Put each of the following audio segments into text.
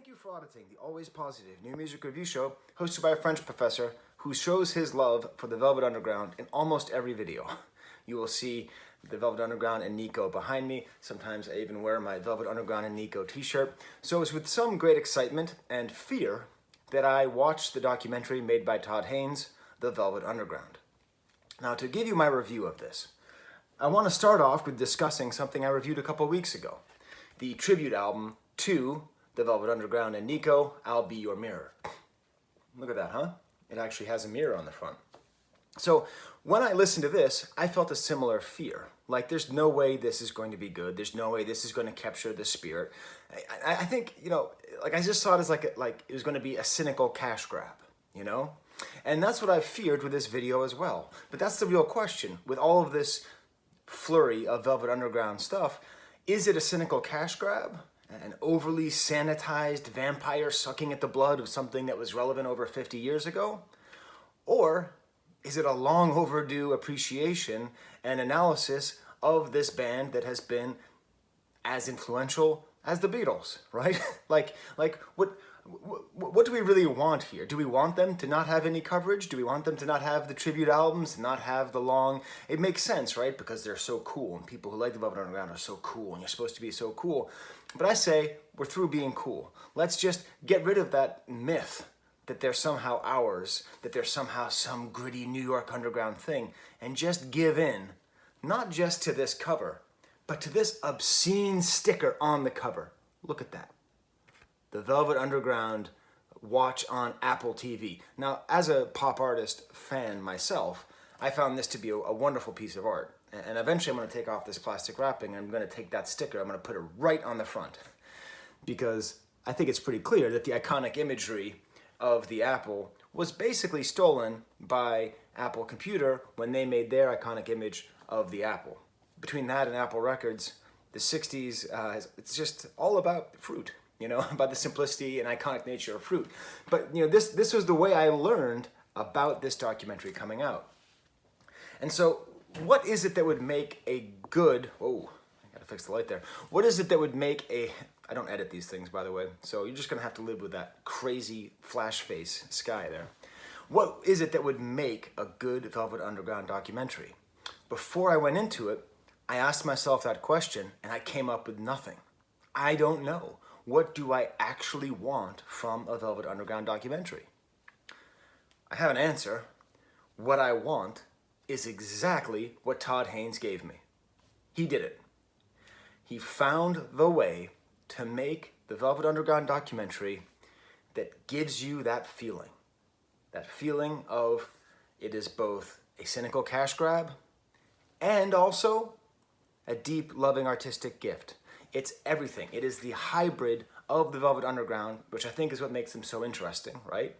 Thank you for auditing the Always Positive New Music Review Show hosted by a French professor who shows his love for the Velvet Underground in almost every video. You will see the Velvet Underground and Nico behind me. Sometimes I even wear my Velvet Underground and Nico t-shirt. So it was with some great excitement and fear that I watched the documentary made by Todd Haynes, The Velvet Underground. Now, to give you my review of this, I want to start off with discussing something I reviewed a couple weeks ago. The tribute album to The Velvet Underground and Nico, I'll Be Your Mirror. Look at that, huh? It actually has a mirror on the front. So when I listened to this, I felt a similar fear. Like, there's no way this is going to be good. There's no way this is going to capture the spirit. I think, I just saw it as like it was going to be a cynical cash grab, And that's what I feared with this video as well. But that's the real question. With all of this flurry of Velvet Underground stuff, is it a cynical cash grab? An overly sanitized vampire sucking at the blood of something that was relevant over 50 years ago? Or is it a long overdue appreciation and analysis of this band that has been as influential as the Beatles, right? What do we really want here? Do we want them to not have any coverage? Do we want them to not have the tribute albums, to not have the long... It makes sense, right? Because they're so cool, and people who like the Velvet Underground are so cool, and you're supposed to be so cool. But I say, we're through being cool. Let's just get rid of that myth that they're somehow ours, that they're somehow some gritty New York Underground thing, and just give in, not just to this cover, but to this obscene sticker on the cover. Look at that. The Velvet Underground watch on Apple TV. Now, as a pop artist fan myself, I found this to be a wonderful piece of art. And eventually I'm going to take off this plastic wrapping and I'm going to take that sticker, I'm going to put it right on the front. Because I think it's pretty clear that the iconic imagery of the Apple was basically stolen by Apple Computer when they made their iconic image of the Apple. Between that and Apple Records, the 60s, it's just all about fruit. About the simplicity and iconic nature of fruit. But, this was the way I learned about this documentary coming out. And so, what is it that would make a good... Oh, I gotta fix the light there. What is it that would make a... I don't edit these things, by the way, so you're just gonna have to live with that crazy flash face sky there. What is it that would make a good Velvet Underground documentary? Before I went into it, I asked myself that question, and I came up with nothing. I don't know. What do I actually want from a Velvet Underground documentary? I have an answer. What I want is exactly what Todd Haynes gave me. He did it. He found the way to make the Velvet Underground documentary that gives you that feeling. That feeling of it is both a cynical cash grab and also a deep, loving artistic gift. It's everything. It is the hybrid of the Velvet Underground, which I think is what makes them so interesting, right?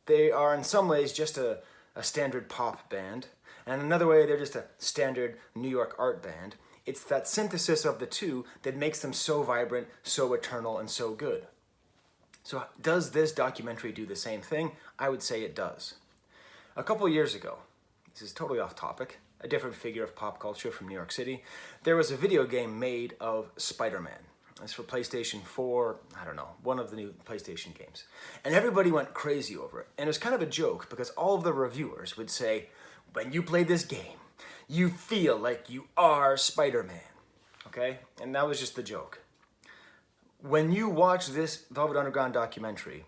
They are in some ways just a standard pop band, and another way they're just a standard New York art band. It's that synthesis of the two that makes them so vibrant, so eternal, and so good. So does this documentary do the same thing? I would say it does. A couple years ago, this is totally off topic, a different figure of pop culture from New York City, there was a video game made of Spiderman. It's for PlayStation 4, I don't know, one of the new PlayStation games. And everybody went crazy over it. And it was kind of a joke because all of the reviewers would say, when you play this game, you feel like you are Spider-Man. Okay? And that was just the joke. When you watch this Velvet Underground documentary,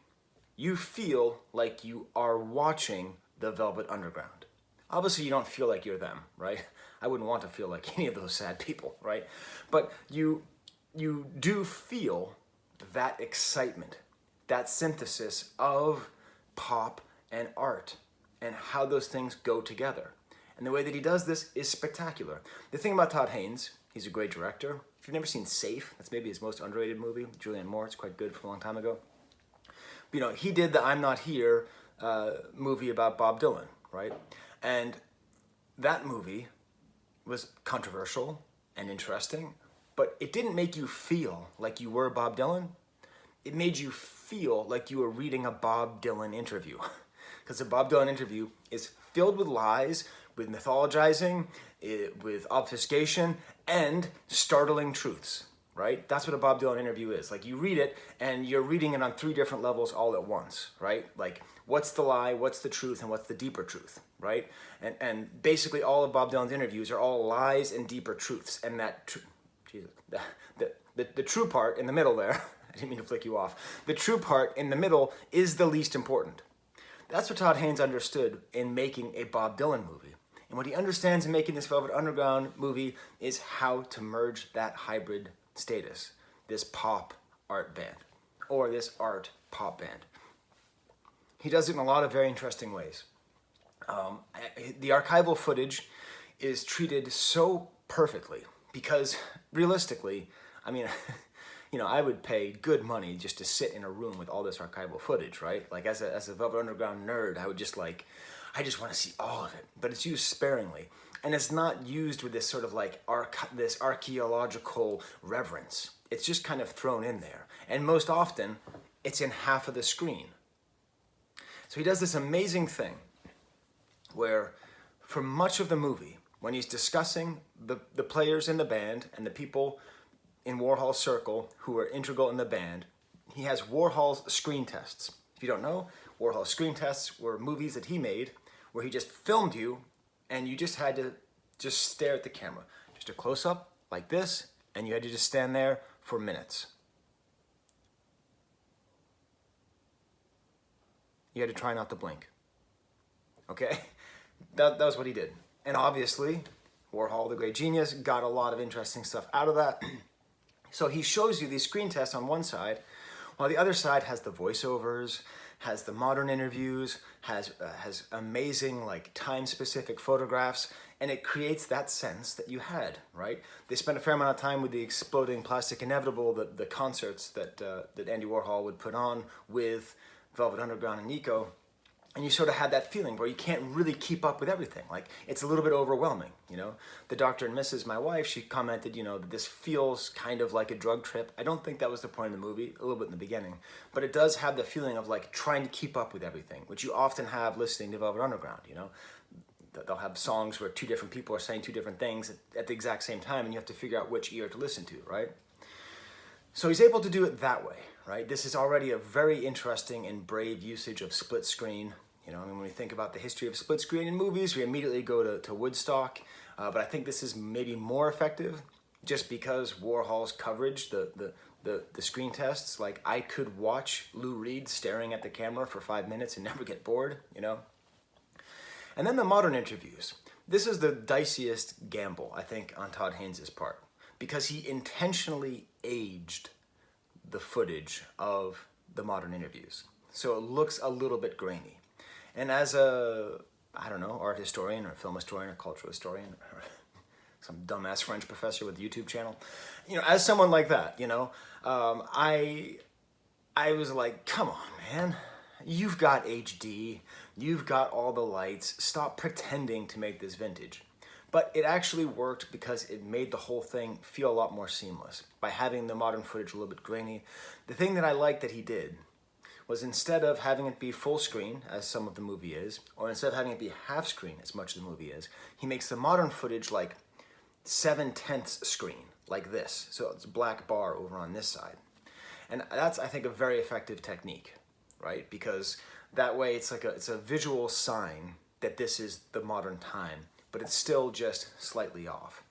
you feel like you are watching the Velvet Underground. Obviously, you don't feel like you're them, right? I wouldn't want to feel like any of those sad people, right? But you do feel that excitement, that synthesis of pop and art and how those things go together. And the way that he does this is spectacular. The thing about Todd Haynes, he's a great director. If you've never seen Safe, that's maybe his most underrated movie, Julianne Moore, it's quite good from a long time ago. But, he did the I'm Not Here movie about Bob Dylan, right? And that movie was controversial and interesting, but it didn't make you feel like you were Bob Dylan. It made you feel like you were reading a Bob Dylan interview. Because a Bob Dylan interview is filled with lies, with mythologizing, with obfuscation, and startling truths, right? That's what a Bob Dylan interview is. Like, you read it and you're reading it on 3 different levels all at once, right? Like, what's the lie, what's the truth, and what's the deeper truth, right? And basically all of Bob Dylan's interviews are all lies and deeper truths. And that, Jesus, the true part in the middle there, I didn't mean to flick you off. The true part in the middle is the least important. That's what Todd Haynes understood in making a Bob Dylan movie. And what he understands in making this Velvet Underground movie is how to merge that hybrid status, this pop art band, or this art pop band. He does it in a lot of very interesting ways. The archival footage is treated so perfectly because realistically, I mean, you know, I would pay good money just to sit in a room with all this archival footage, right? Like as a Velvet Underground nerd, I would just like, I just want to see all of it, but it's used sparingly. And it's not used with this sort of like this archaeological reverence. It's just kind of thrown in there. And most often, it's in half of the screen. So he does this amazing thing where for much of the movie, when he's discussing the players in the band and the people in Warhol's circle who are integral in the band, he has Warhol's screen tests. If you don't know, Warhol's screen tests were movies that he made where he just filmed you and you just had to just stare at the camera. Just a close-up like this, and you had to just stand there for minutes. You had to try not to blink. Okay? That was what he did. And obviously, Warhol, the great genius, got a lot of interesting stuff out of that. So he shows you these screen tests on one side, while the other side has the voiceovers, has the modern interviews, has amazing like time-specific photographs, and it creates that sense that you had, right? They spent a fair amount of time with the Exploding Plastic Inevitable, the concerts that Andy Warhol would put on with Velvet Underground and Nico, and you sort of had that feeling where you can't really keep up with everything. Like, it's a little bit overwhelming, you know? The Dr. and Mrs., my wife, she commented, you know, that this feels kind of like a drug trip. I don't think that was the point of the movie, a little bit in the beginning, but it does have the feeling of like trying to keep up with everything, which you often have listening to Velvet Underground, you know? They'll have songs where 2 different people are saying 2 different things at the exact same time, and you have to figure out which ear to listen to, right? So he's able to do it that way, right? This is already a very interesting and brave usage of split screen. You know, I mean, when we think about the history of split screen in movies, we immediately go to Woodstock, but I think this is maybe more effective just because Warhol's coverage, the screen tests, like I could watch Lou Reed staring at the camera for 5 minutes and never get bored, you know? And then the modern interviews. This is the diciest gamble, I think, on Todd Haynes' part, because he intentionally aged the footage of the modern interviews. So it looks a little bit grainy. And as a, I don't know, art historian or film historian or cultural historian or some dumbass French professor with a YouTube channel, you know, as someone like that, you know, I was like, come on, man. You've got HD, you've got all the lights, stop pretending to make this vintage. But it actually worked because it made the whole thing feel a lot more seamless by having the modern footage a little bit grainy. The thing that I liked that he did was instead of having it be full screen, as some of the movie is, or instead of having it be half screen, as much of the movie is, he makes the modern footage like 7/10 screen, like this. So it's a black bar over on this side. And that's, I think, a very effective technique, right? Because that way it's a visual sign that this is the modern time, but it's still just slightly off.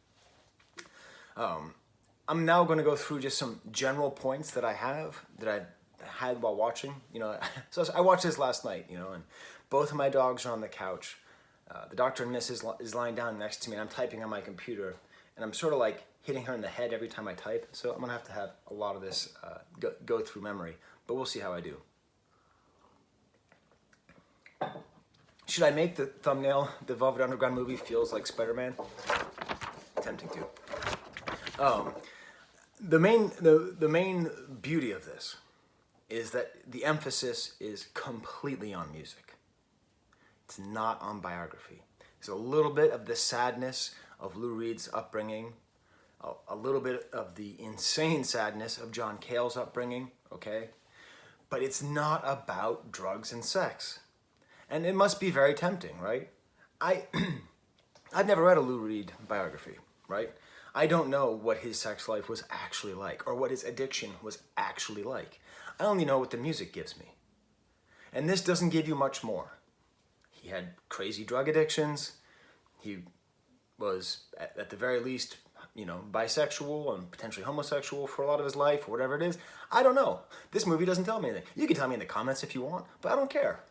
I'm now going to go through just some general points that I have, that I had while watching, you know. So I watched this last night, you know, and both of my dogs are on the couch. The Dr. and Mrs. is lying down next to me, and I'm typing on my computer, and I'm sort of like hitting her in the head every time I type, so I'm going to have a lot of this go through memory, but we'll see how I do. Should I make the thumbnail, the Velvet Underground movie feels like Spiderman? Tempting to. The main beauty of this is that the emphasis is completely on music. It's not on biography. There's a little bit of the sadness of Lou Reed's upbringing, a little bit of the insane sadness of John Cale's upbringing, okay? But it's not about drugs and sex. And it must be very tempting, right? I've never read a Lou Reed biography, right? I don't know what his sex life was actually like or what his addiction was actually like. I only know what the music gives me. And this doesn't give you much more. He had crazy drug addictions. He was, at the very least, bisexual and potentially homosexual for a lot of his life, or whatever it is. I don't know. This movie doesn't tell me anything. You can tell me in the comments if you want, but I don't care.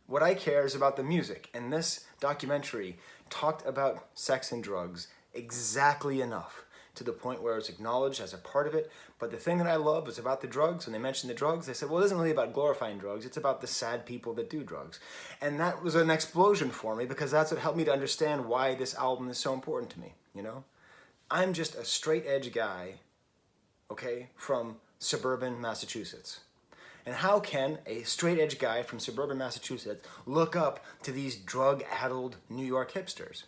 What I care is about the music, and this documentary talked about sex and drugs exactly enough to the point where it's acknowledged as a part of it. But the thing that I love was about the drugs. When they mentioned the drugs, they said, well, it isn't really about glorifying drugs. It's about the sad people that do drugs. And that was an explosion for me, because that's what helped me to understand why this album is so important to me, I'm just a straight edge guy, okay, from suburban Massachusetts. And how can a straight edge guy from suburban Massachusetts look up to these drug-addled New York hipsters?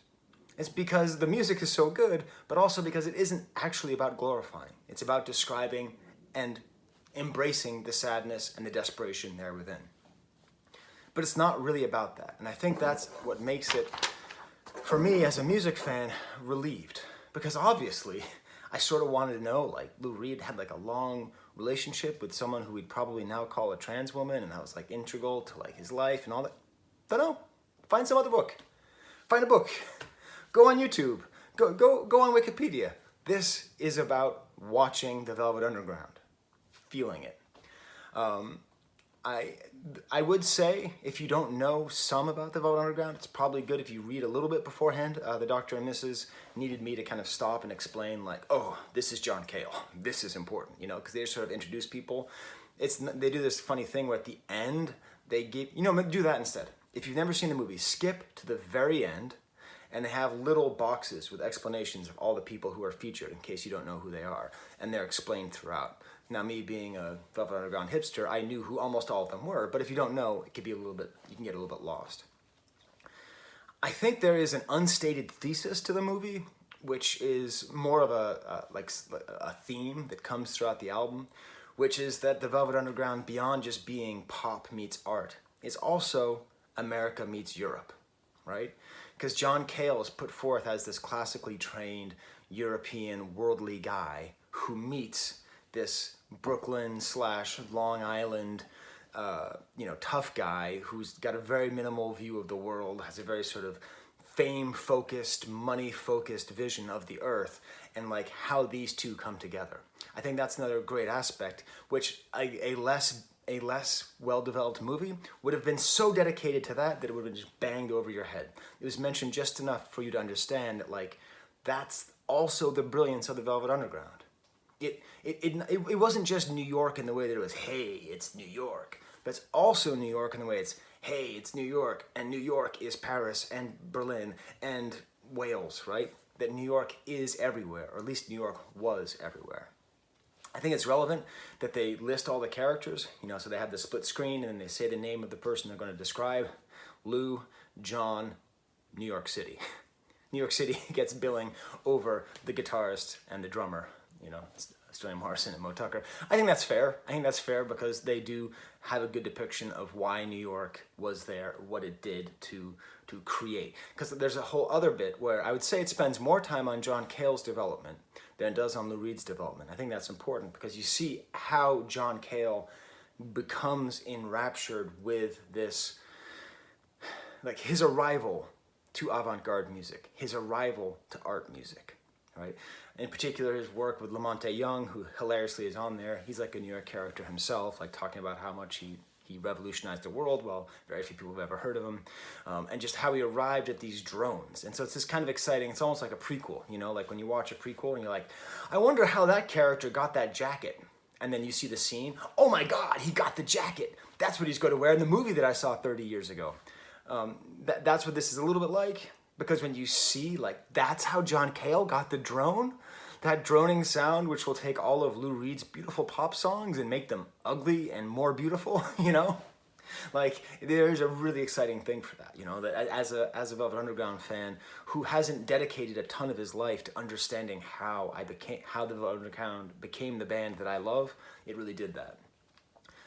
It's because the music is so good, but also because it isn't actually about glorifying. It's about describing and embracing the sadness and the desperation there within. But it's not really about that. And I think that's what makes it, for me as a music fan, relieved. Because obviously, I sort of wanted to know, like, Lou Reed had like a long relationship with someone who we'd probably now call a trans woman, and that was like integral to like his life and all that. Don't know. Find some other book. Find a book. Go on YouTube. Go on Wikipedia. This is about watching the Velvet Underground, feeling it. I would say, if you don't know some about the Velvet Underground, it's probably good if you read a little bit beforehand. The Dr. and Mrs. needed me to kind of stop and explain, like, oh, this is John Cale. This is important, because they just sort of introduce people. They do this funny thing where at the end, they give, do that instead. If you've never seen the movie, skip to the very end, and they have little boxes with explanations of all the people who are featured in case you don't know who they are, and they're explained throughout. Now, me being a Velvet Underground hipster, I knew who almost all of them were, but if you don't know, it could be you can get a little bit lost. I think there is an unstated thesis to the movie, which is more of a theme that comes throughout the album, which is that the Velvet Underground, beyond just being pop meets art, is also America meets Europe, right? Because John Cale is put forth as this classically trained European worldly guy who meets this Brooklyn / Long Island, tough guy who's got a very minimal view of the world, has a very sort of fame-focused, money-focused vision of the earth, and like how these two come together. I think that's another great aspect, which a less well-developed movie would have been so dedicated to that it would have been just banged over your head. It was mentioned just enough for you to understand that, like, that's also the brilliance of the Velvet Underground. It wasn't just New York in the way that it was, hey, it's New York. But it's also New York in the way it's, hey, it's New York, and New York is Paris and Berlin and Wales, right? That New York is everywhere, or at least New York was everywhere. I think it's relevant that they list all the characters, so they have the split screen and then they say the name of the person they're going to describe. Lou, John, New York City. New York City gets billing over the guitarist and the drummer, Stoney Morrison and Mo Tucker. I think that's fair. I think that's fair because they do have a good depiction of why New York was there, what it did to create. Because there's a whole other bit where I would say it spends more time on John Cale's development than it does on Lou Reed's development. I think that's important because you see how John Cale becomes enraptured with this, like his arrival to avant-garde music, his arrival to art music, right? In particular, his work with Lamonte Young, who hilariously is on there. He's like a New York character himself, like talking about how much he revolutionized the world. Well, very few people have ever heard of him. And just how he arrived at these drones. And so it's this kind of exciting, it's almost like a prequel, like when you watch a prequel and you're like, I wonder how that character got that jacket. And then you see the scene, oh my God, he got the jacket. That's what he's going to wear in the movie that I saw 30 years ago. That's what this is a little bit like. Because when you see, like, that's how John Cale got the drone, that droning sound, which will take all of Lou Reed's beautiful pop songs and make them ugly and more beautiful, Like, there's a really exciting thing for that, that as a Velvet Underground fan who hasn't dedicated a ton of his life to understanding how the Velvet Underground became the band that I love, it really did that.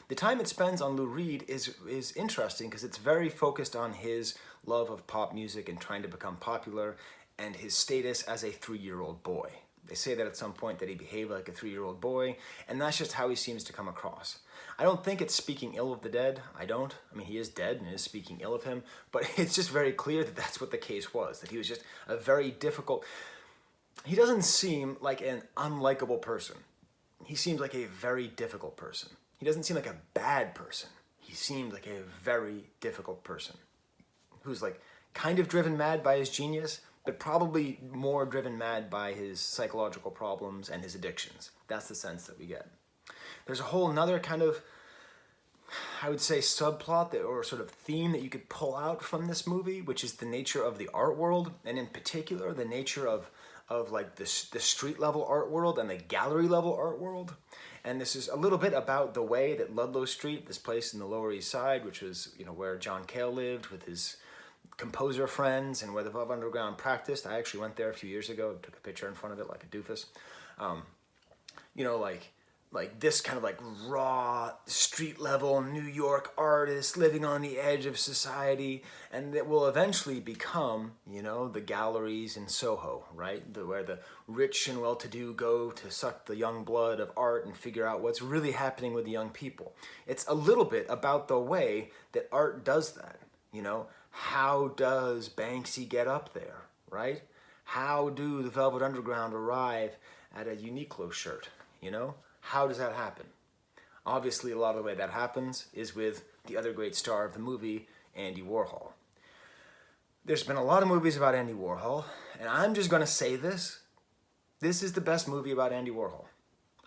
The time it spends on Lou Reed is interesting because it's very focused on his love of pop music and trying to become popular and his status as a 3-year-old boy. They say that at some point that he behaved like a 3-year-old boy, and that's just how he seems to come across. I don't think it's speaking ill of the dead. I don't. I mean, he is dead and is speaking ill of him, but it's just very clear that that's what the case was, that he was just a very difficult... He doesn't seem like an unlikable person. He seems like a very difficult person. He doesn't seem like a bad person. He seems like a very difficult person who's like kind of driven mad by his genius, but probably more driven mad by his psychological problems and his addictions. That's the sense that we get. There's a whole another kind of, I would say, subplot that, or sort of theme that you could pull out from this movie, which is the nature of the art world, and in particular, the nature of like the street level art world and the gallery level art world. And this is a little bit about the way that Ludlow Street, this place in the Lower East Side, which was, you know, where John Cale lived with his composer friends and where the Velvet Underground practiced. I actually went there a few years ago, took a picture in front of it like a doofus. You know, like this kind of like raw street level New York artist living on the edge of society, and that will eventually become, you know, the galleries in Soho, right? Where the rich and well-to-do go to suck the young blood of art and figure out what's really happening with the young people. It's a little bit about the way that art does that, you know? How does Banksy get up there, right? How do the Velvet Underground arrive at a Uniqlo shirt, you know? How does that happen? Obviously, a lot of the way that happens is with the other great star of the movie, Andy Warhol. There's been a lot of movies about Andy Warhol, and I'm just going to say this. This is the best movie about Andy Warhol.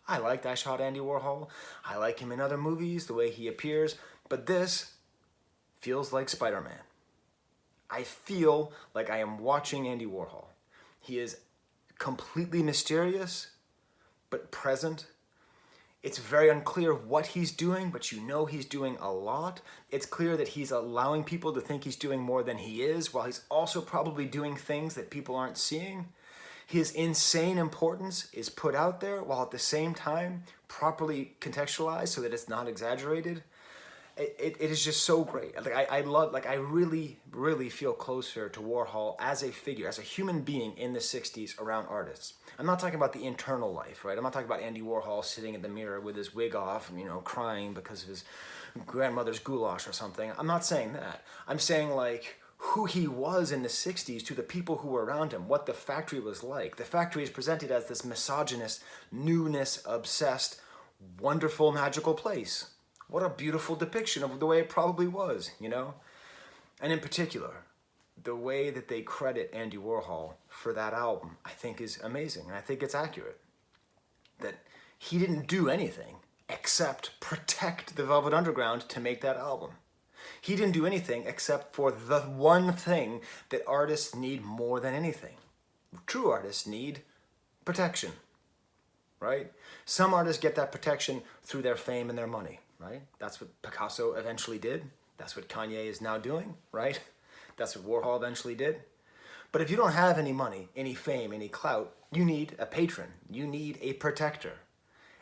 I Shot Andy Warhol. I like him in other movies, the way he appears, but this feels like Spider-Man. I feel like I am watching Andy Warhol. He is completely mysterious, but present. It's very unclear what he's doing, but you know he's doing a lot. It's clear that he's allowing people to think he's doing more than he is, while he's also probably doing things that people aren't seeing. His insane importance is put out there, while at the same time properly contextualized so that it's not exaggerated. It is just so great. I really, really feel closer to Warhol as a figure, as a human being in the 60s around artists. I'm not talking about the internal life, right? I'm not talking about Andy Warhol sitting in the mirror with his wig off, you know, crying because of his grandmother's goulash or something. I'm not saying that. I'm saying like who he was in the 60s to the people who were around him, what the factory was like. The factory is presented as this misogynist, newness-obsessed, wonderful, magical place. What a beautiful depiction of the way it probably was, you know? And in particular, the way that they credit Andy Warhol for that album, I think is amazing, and I think it's accurate. That he didn't do anything except protect the Velvet Underground to make that album. He didn't do anything except for the one thing that artists need more than anything. True artists need protection, right? Some artists get that protection through their fame and their money. Right? That's what Picasso eventually did. That's what Kanye is now doing, right? That's what Warhol eventually did. But if you don't have any money, any fame, any clout, you need a patron. You need a protector.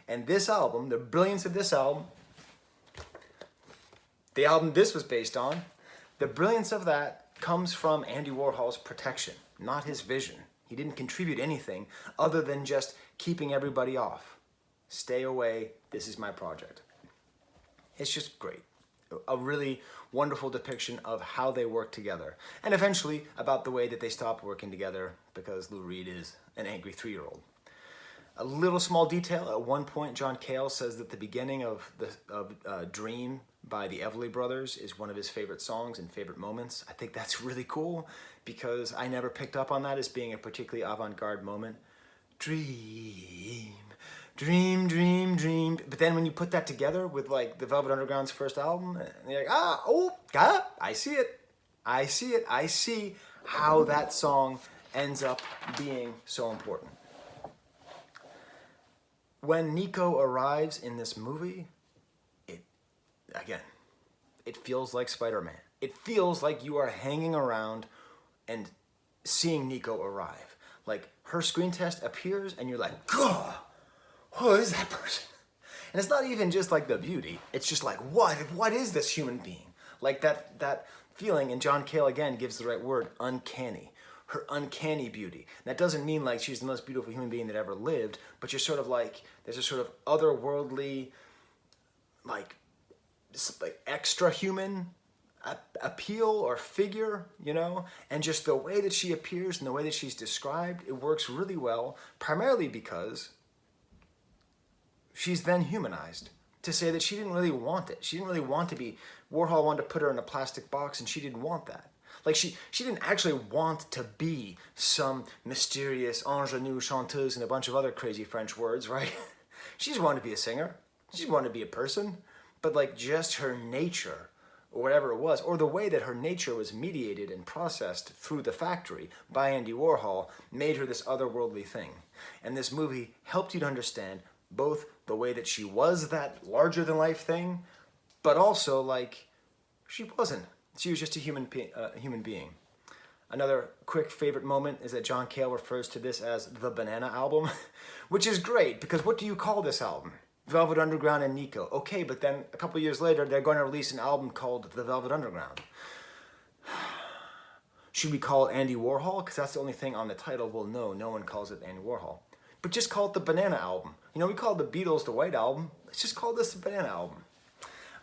And this album, the brilliance of this album, the album this was based on, the brilliance of that comes from Andy Warhol's protection, not his vision. He didn't contribute anything other than just keeping everybody off. Stay away, this is my project. It's just great. A really wonderful depiction of how they work together. And eventually about the way that they stop working together because Lou Reed is an angry 3-year-old. A little small detail, at one point John Cale says that the beginning of Dream by the Everly Brothers is one of his favorite songs and favorite moments. I think that's really cool because I never picked up on that as being a particularly avant-garde moment. Dream. Dream, dream, dream. But then when you put that together with like the Velvet Underground's first album, and you're like, I see it. I see it. I see how that song ends up being so important. When Nico arrives in this movie, it feels like Spider-Man. It feels like you are hanging around and seeing Nico arrive. Like her screen test appears and you're like, gah! Who is that person? And it's not even just like the beauty. It's just like, what is this human being? Like that feeling, and John Cale again gives the right word, uncanny. her uncanny beauty. And that doesn't mean like she's the most beautiful human being that ever lived, but you're sort of like, there's a sort of otherworldly, like extra human appeal or figure, you know, and just the way that she appears and the way that she's described, it works really well, primarily because she's then humanized. To say that she didn't really want it. She didn't really want to be, Warhol wanted to put her in a plastic box and she didn't want that. Like she didn't actually want to be some mysterious ingenue chanteuse and a bunch of other crazy French words, right? She just wanted to be a singer. She just wanted to be a person. But like just her nature, or whatever it was, or the way that her nature was mediated and processed through the factory by Andy Warhol, made her this otherworldly thing. And this movie helped you to understand both the way that she was that larger than life thing, but also like she wasn't. She was just a human being. Another quick favorite moment is that John Cale refers to this as the Banana Album, which is great because what do you call this album? Velvet Underground and Nico. Okay, but then a couple years later, they're going to release an album called The Velvet Underground. Should we call it Andy Warhol? Because that's the only thing on the title. Well, no one calls it Andy Warhol. But just call it the Banana Album. You know, we call the Beatles the White Album. Let's just call this the Banana Album.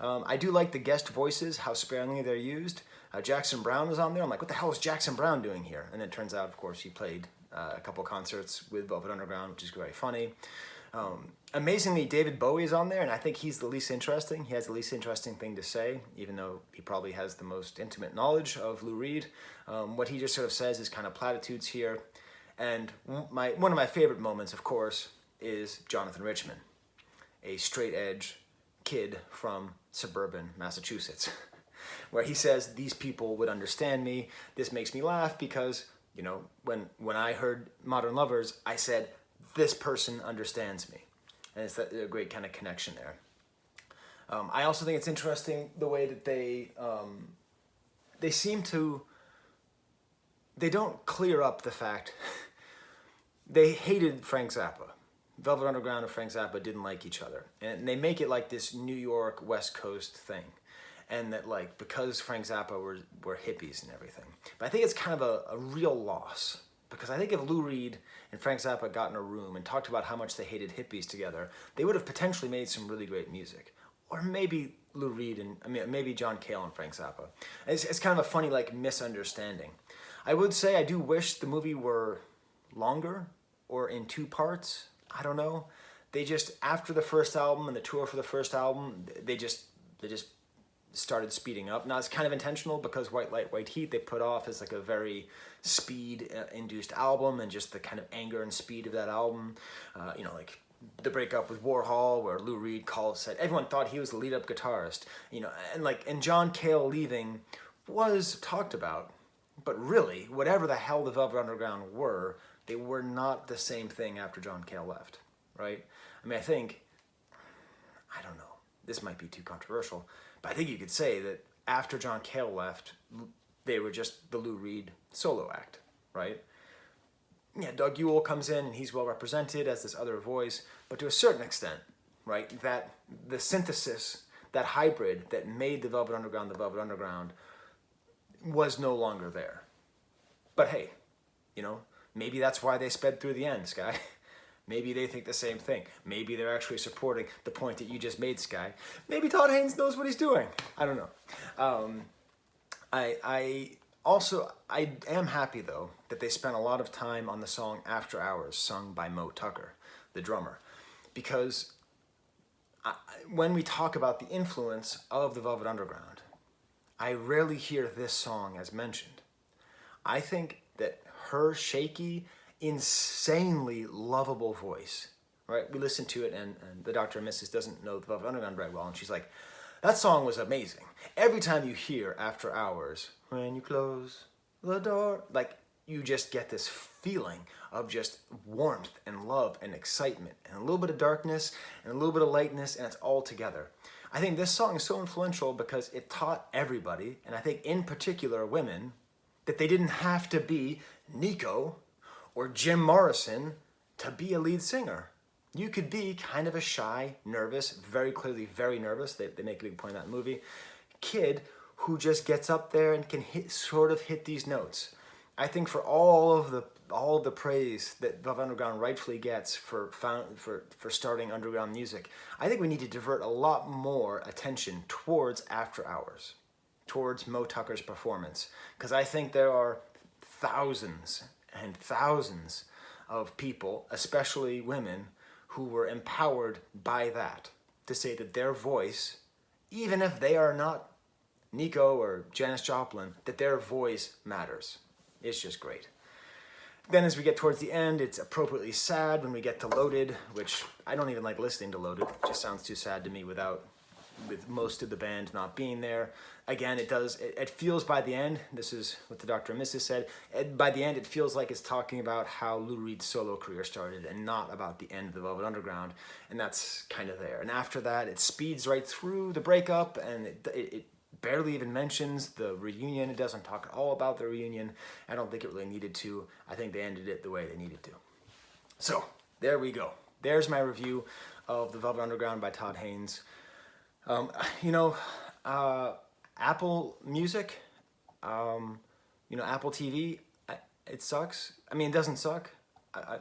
I do like the guest voices, how sparingly they're used. Jackson Browne was on there. I'm like, what the hell is Jackson Browne doing here? And it turns out, of course, he played a couple concerts with Velvet Underground, which is very funny. Amazingly, David Bowie is on there, and I think he's the least interesting. He has the least interesting thing to say, even though he probably has the most intimate knowledge of Lou Reed. What he just sort of says is kind of platitudes here. And one of my favorite moments, of course, is Jonathan Richman, a straight-edge kid from suburban Massachusetts, where he says, these people would understand me. This makes me laugh because, you know, when I heard Modern Lovers, I said, this person understands me. And it's a great kind of connection there. I also think it's interesting the way that they seem to, they don't clear up the fact they hated Frank Zappa. Velvet Underground and Frank Zappa didn't like each other. And they make it like this New York West Coast thing. And that like, because Frank Zappa were hippies and everything. But I think it's kind of a real loss. Because I think if Lou Reed and Frank Zappa got in a room and talked about how much they hated hippies together, they would have potentially made some really great music. Or maybe Lou Reed and, maybe John Cale and Frank Zappa. It's kind of a funny like misunderstanding. I would say I do wish the movie were longer or in two parts. I don't know. They just, after the first album and the tour for the first album, they just started speeding up. Now it's kind of intentional because White Light, White Heat they put off as like a very speed-induced album, and just the kind of anger and speed of that album. You know, like the breakup with Warhol, where Lou Reed said everyone thought he was the lead-up guitarist. You know, and John Cale leaving was talked about, but really, whatever the hell the Velvet Underground were, they were not the same thing after John Cale left, right? I mean, I don't know, this might be too controversial, but I think you could say that after John Cale left, they were just the Lou Reed solo act, right? Yeah, Doug Yule comes in and he's well represented as this other voice, but to a certain extent, right, that the synthesis, that hybrid that made the Velvet Underground was no longer there. But hey, you know, maybe that's why they sped through the end, Sky. Maybe they think the same thing. Maybe they're actually supporting the point that you just made, Sky. Maybe Todd Haynes knows what he's doing. I don't know. I am happy, though, that they spent a lot of time on the song After Hours, sung by Mo Tucker, the drummer. Because when we talk about the influence of the Velvet Underground, I rarely hear this song as mentioned. I think that her shaky, insanely lovable voice, right? We listened to it, and the Dr. and Mrs. doesn't know the Velvet Underground very well, and she's like, that song was amazing. Every time you hear After Hours, when you close the door, like, you just get this feeling of just warmth and love and excitement and a little bit of darkness and a little bit of lightness, and it's all together. I think this song is so influential because it taught everybody, and I think in particular women, that they didn't have to be Nico or Jim Morrison to be a lead singer. You could be kind of a shy, nervous, very clearly very nervous, they make a big point of that in the movie, kid who just gets up there and can sort of hit these notes. I think for all of the praise that Velvet Underground rightfully gets for starting underground music, I think we need to divert a lot more attention towards After Hours, towards Mo Tucker's performance, because I think there are thousands and thousands of people, especially women, who were empowered by that to say that their voice, even if they are not Nico or Janis Joplin, that their voice matters. It's just great. Then as we get towards the end, it's appropriately sad when we get to Loaded, which I don't even like listening to Loaded. It just sounds too sad to me with most of the band not being there. Again, it feels by the end, this is what the Dr. and Mrs. said, by the end it feels like it's talking about how Lou Reed's solo career started and not about the end of the Velvet Underground, and that's kind of there. And after that, it speeds right through the breakup, and it barely even mentions the reunion. It doesn't talk at all about the reunion. I don't think it really needed to. I think they ended it the way they needed to. So, there we go. There's my review of the Velvet Underground by Todd Haynes. Apple Music, Apple TV, it sucks. I mean, it doesn't suck.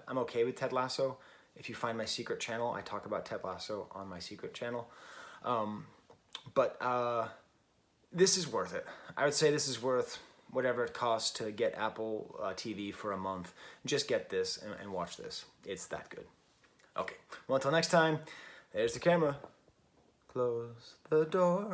I'm okay with Ted Lasso. If you find my secret channel, I talk about Ted Lasso on my secret channel. But this is worth it. I would say this is worth whatever it costs to get Apple TV for a month. Just get this and watch this. It's that good. Okay, well, until next time, there's the camera. Close the door.